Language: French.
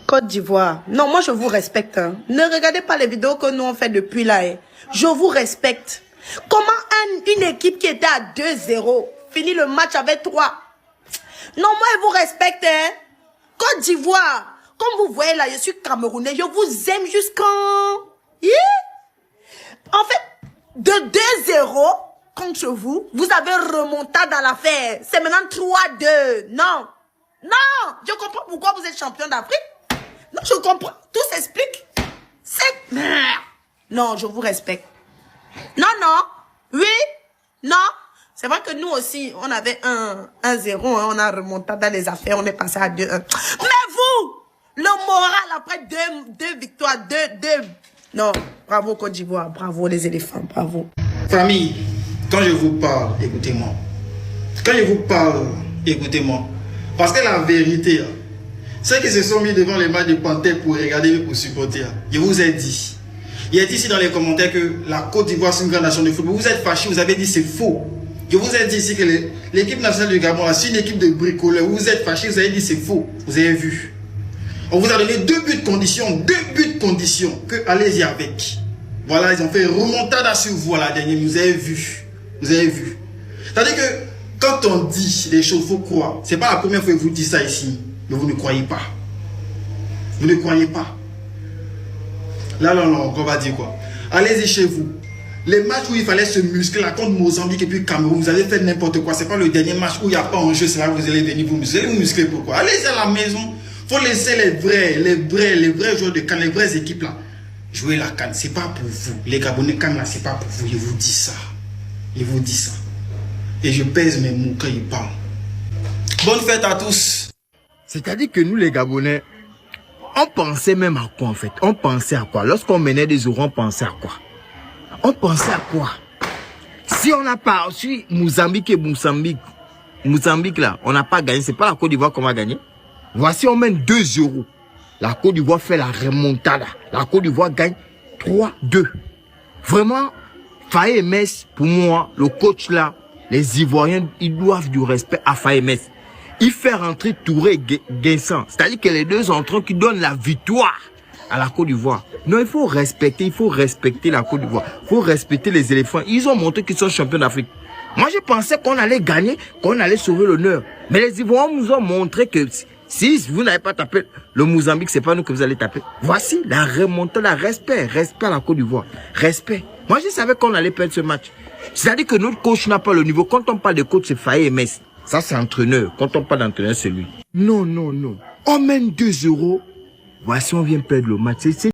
Côte d'Ivoire. Non, moi je vous respecte. Hein. Ne regardez pas les vidéos que nous on fait depuis là. Hein. Je vous respecte. Comment une équipe qui était à 2-0 finit le match avec 3? Non, moi je vous respecte. Hein. Côte d'Ivoire. Comme vous voyez là, je suis Camerounais. Je vous aime jusqu'en... En fait, de 2-0 contre vous, vous avez remonté dans l'affaire. C'est maintenant 3-2. Non. Non. Je comprends pourquoi vous êtes champion d'Afrique. Non, je comprends. Tout s'explique. C'est... Non, je vous respecte. Non, non. Oui. Non. C'est vrai que nous aussi, on avait 1-0. Hein, on a remonté dans les affaires. On est passé à 2-1. Mais vous, le moral après deux victoires, deux... Non, bravo Côte d'Ivoire, bravo les éléphants, bravo. Famille, quand je vous parle, écoutez-moi. Quand je vous parle, écoutez-moi. Parce que la vérité, ceux qui se sont mis devant les matchs de Panthère pour regarder, pour supporter, je vous ai dit. Il est dit ici dans les commentaires que la Côte d'Ivoire c'est une grande nation de football. Vous êtes fâchés, vous avez dit c'est faux. Je vous ai dit ici que l'équipe nationale du Gabon, c'est une équipe de bricoleurs. Vous êtes fâchés, vous avez dit c'est faux. Vous avez vu. On vous a donné 2 buts de condition, que allez-y avec. Voilà, ils ont fait remontada sur vous à la dernière, vous avez vu. Vous avez vu. C'est-à-dire que quand on dit les choses, il faut croire. C'est pas la première fois que vous dites ça ici, mais vous ne croyez pas. Vous ne croyez pas. Là, non, on va dire quoi? Allez-y chez vous. Les matchs où il fallait se muscler, là, contre Mozambique et puis Cameroun, vous avez fait n'importe quoi. C'est pas le dernier match où il n'y a pas en jeu, c'est là que vous allez venir vous muscler. Vous muscler pourquoi? Allez-y à la maison. Faut laisser les vrais joueurs de CAN, les vraies équipes là, jouer la CAN. C'est pas pour vous. Les Gabonais CAN là, c'est pas pour vous. Je vous dis ça. Je vous dis ça. Et je pèse mes mots quand ils parlent. Bonne fête à tous. C'est-à-dire que nous les Gabonais, on pensait même à quoi en fait? On pensait à quoi? Lorsqu'on menait des euros, on pensait à quoi? On pensait à quoi? Si on n'a pas reçu Mozambique là, on n'a pas gagné. C'est pas la Côte d'Ivoire qu'on va gagner. Voici, on mène 2-0. La Côte d'Ivoire fait la remontada. La Côte d'Ivoire gagne 3-2. Vraiment, Faye Mess, pour moi, le coach là, les Ivoiriens, ils doivent du respect à Faye Mess. Il fait rentrer Touré et Guinsan. C'est-à-dire que les deux entrants qui donnent la victoire à la Côte d'Ivoire. Non, il faut respecter la Côte d'Ivoire. Il faut respecter les éléphants. Ils ont montré qu'ils sont champions d'Afrique. Moi, je pensais qu'on allait gagner, qu'on allait sauver l'honneur. Mais les Ivoiriens nous ont montré que si vous n'avez pas tapé le Mozambique, c'est pas nous que vous allez taper. Voici la remontée, la respect à la Côte d'Ivoire. Respect. Moi, je savais qu'on allait perdre ce match. C'est-à-dire que notre coach n'a pas le niveau. Quand on parle de coach, c'est Faye Mess. Ça, c'est entraîneur. Quand on parle d'entraîneur, c'est lui. Non. On mène 2-0. Voici, on vient perdre le match.